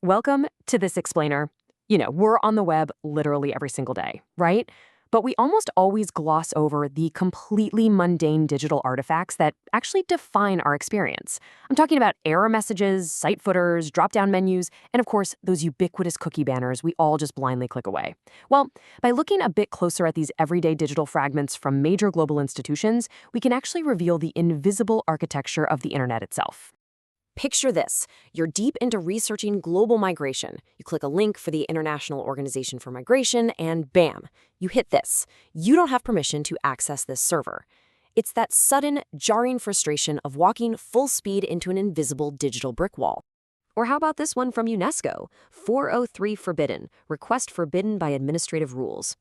Welcome to this explainer. We're on the web literally every single day, right? But we almost always gloss over the completely mundane digital artifacts that actually define our experience. I'm talking about error messages, site footers, drop-down menus, and of course, those ubiquitous cookie banners we all just blindly click away. Well, by looking a bit closer at these everyday digital fragments from major global institutions, we can actually reveal the invisible architecture of the internet itself. Picture this. You're deep into researching global migration. You click a link for the International Organization for Migration, and bam, you hit this. You don't have permission to access this server. It's that sudden, jarring frustration of walking full speed into an invisible digital brick wall. Or how about this one from UNESCO? 403 forbidden, request forbidden by administrative rules.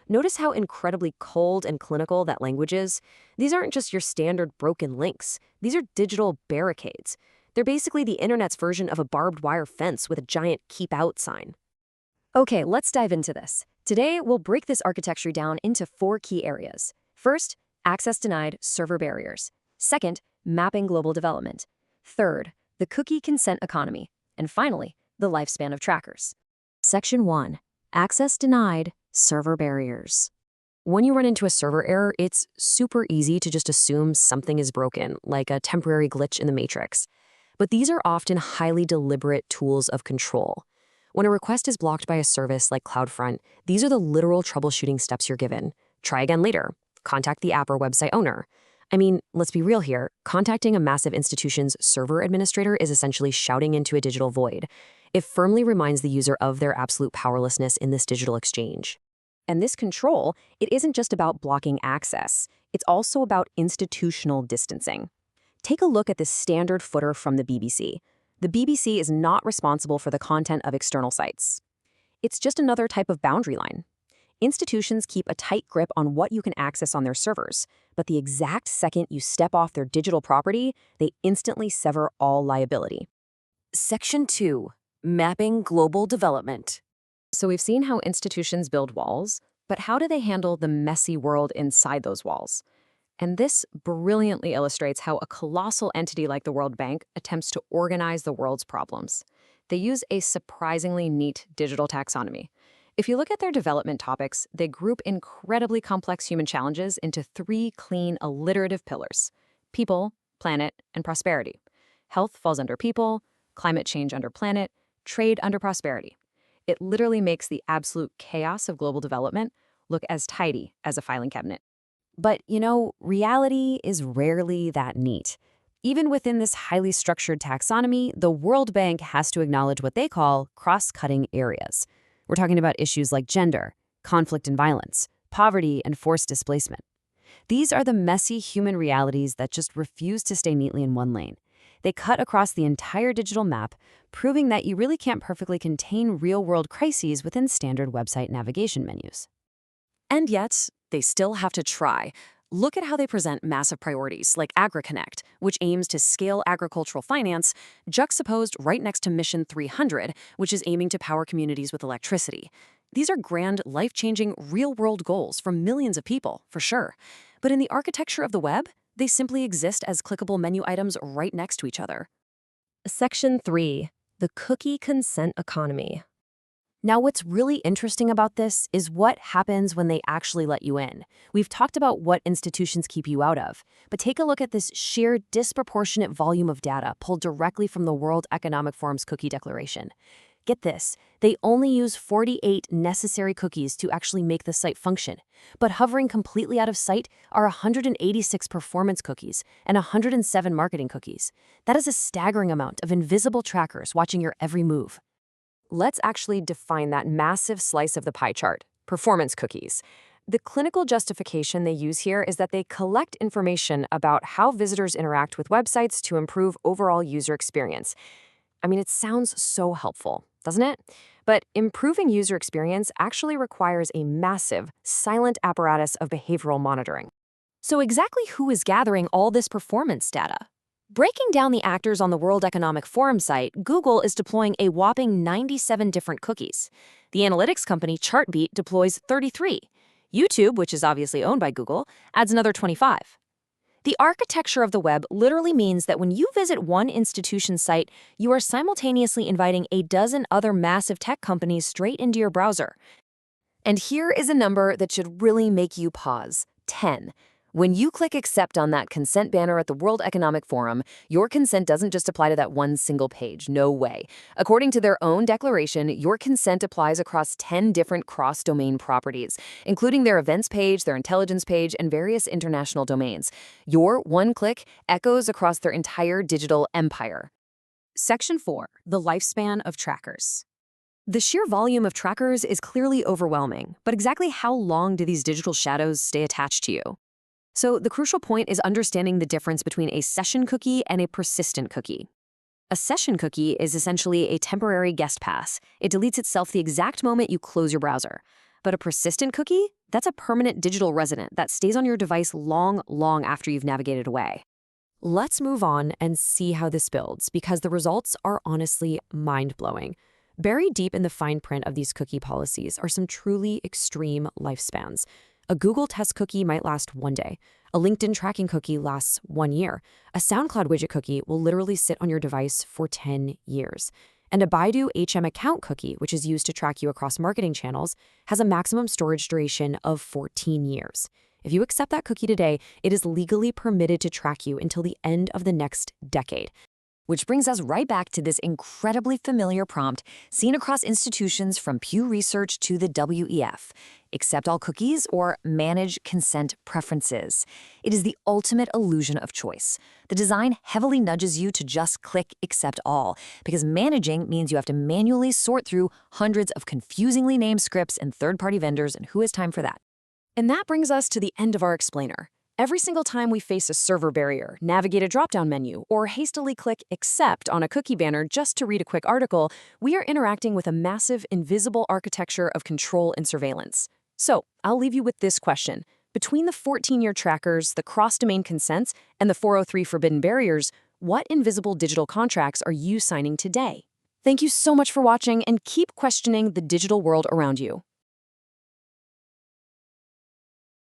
Notice how incredibly cold and clinical that language is? These aren't just your standard broken links. These are digital barricades. They're basically the internet's version of a barbed wire fence with a giant keep out sign. Okay, let's dive into this. Today, we'll break this architecture down into 4 key areas. First, access denied server barriers. Second, mapping global development. Third, the cookie consent economy. And finally, the lifespan of trackers. Section 1, access denied server barriers. When you run into a server error, it's super easy to just assume something is broken, like a temporary glitch in the matrix. But these are often highly deliberate tools of control. When a request is blocked by a service like CloudFront, these are the literal troubleshooting steps you're given. Try again later. Contact the app or website owner. I mean, let's be real here. Contacting a massive institution's server administrator is essentially shouting into a digital void. It firmly reminds the user of their absolute powerlessness in this digital exchange. And this control, it isn't just about blocking access. It's also about institutional distancing. Take a look at this standard footer from the BBC. The BBC is not responsible for the content of external sites. It's just another type of boundary line. Institutions keep a tight grip on what you can access on their servers, but the exact second you step off their digital property, they instantly sever all liability. Section 2, mapping global development. So we've seen how institutions build walls, but how do they handle the messy world inside those walls? And this brilliantly illustrates how a colossal entity like the World Bank attempts to organize the world's problems. They use a surprisingly neat digital taxonomy. If you look at their development topics, they group incredibly complex human challenges into 3 clean, alliterative pillars: people, planet, and prosperity. Health falls under people, climate change under planet, trade under prosperity. It literally makes the absolute chaos of global development look as tidy as a filing cabinet. But, reality is rarely that neat. Even within this highly structured taxonomy, the World Bank has to acknowledge what they call cross-cutting areas. We're talking about issues like gender, conflict and violence, poverty, and forced displacement. These are the messy human realities that just refuse to stay neatly in one lane. They cut across the entire digital map, proving that you really can't perfectly contain real-world crises within standard website navigation menus. And yet, they still have to try. Look at how they present massive priorities like AgriConnect, which aims to scale agricultural finance, juxtaposed right next to Mission 300, which is aiming to power communities with electricity. These are grand, life-changing, real-world goals for millions of people, for sure. But in the architecture of the web, they simply exist as clickable menu items right next to each other. Section 3, the cookie consent economy. Now, what's really interesting about this is what happens when they actually let you in. We've talked about what institutions keep you out of, but take a look at this sheer disproportionate volume of data pulled directly from the World Economic Forum's cookie declaration. Get this, they only use 48 necessary cookies to actually make the site function, but hovering completely out of sight are 186 performance cookies and 107 marketing cookies. That is a staggering amount of invisible trackers watching your every move. Let's actually define that massive slice of the pie chart, performance cookies. The clinical justification they use here is that they collect information about how visitors interact with websites to improve overall user experience. I mean, it sounds so helpful, doesn't it? But improving user experience actually requires a massive, silent apparatus of behavioral monitoring. So exactly who is gathering all this performance data? Breaking down the actors on the World Economic Forum site, Google is deploying a whopping 97 different cookies. The analytics company Chartbeat deploys 33. YouTube, which is obviously owned by Google, adds another 25. The architecture of the web literally means that when you visit one institution's site, you are simultaneously inviting a dozen other massive tech companies straight into your browser. And here is a number that should really make you pause: 10. When you click accept on that consent banner at the World Economic Forum, your consent doesn't just apply to that one single page. No way. According to their own declaration, your consent applies across 10 different cross-domain properties, including their events page, their intelligence page, and various international domains. Your one click echoes across their entire digital empire. Section 4. The lifespan of trackers. The sheer volume of trackers is clearly overwhelming, but exactly how long do these digital shadows stay attached to you? So the crucial point is understanding the difference between a session cookie and a persistent cookie. A session cookie is essentially a temporary guest pass. It deletes itself the exact moment you close your browser. But a persistent cookie? That's a permanent digital resident that stays on your device long, long after you've navigated away. Let's move on and see how this builds, because the results are honestly mind-blowing. Buried deep in the fine print of these cookie policies are some truly extreme lifespans. A Google test cookie might last 1 day. A LinkedIn tracking cookie lasts 1 year. A SoundCloud widget cookie will literally sit on your device for 10 years. And a Baidu HM account cookie, which is used to track you across marketing channels, has a maximum storage duration of 14 years. If you accept that cookie today, it is legally permitted to track you until the end of the next decade. Which brings us right back to this incredibly familiar prompt seen across institutions from Pew Research to the WEF. Accept all cookies or manage consent preferences. It is the ultimate illusion of choice. The design heavily nudges you to just click accept all, because managing means you have to manually sort through hundreds of confusingly named scripts and third-party vendors, and who has time for that? And that brings us to the end of our explainer. Every single time we face a server barrier, navigate a drop-down menu, or hastily click accept on a cookie banner just to read a quick article, we are interacting with a massive, invisible architecture of control and surveillance. So, I'll leave you with this question. Between the 14-year trackers, the cross-domain consents, and the 403 forbidden barriers, what invisible digital contracts are you signing today? Thank you so much for watching, and keep questioning the digital world around you.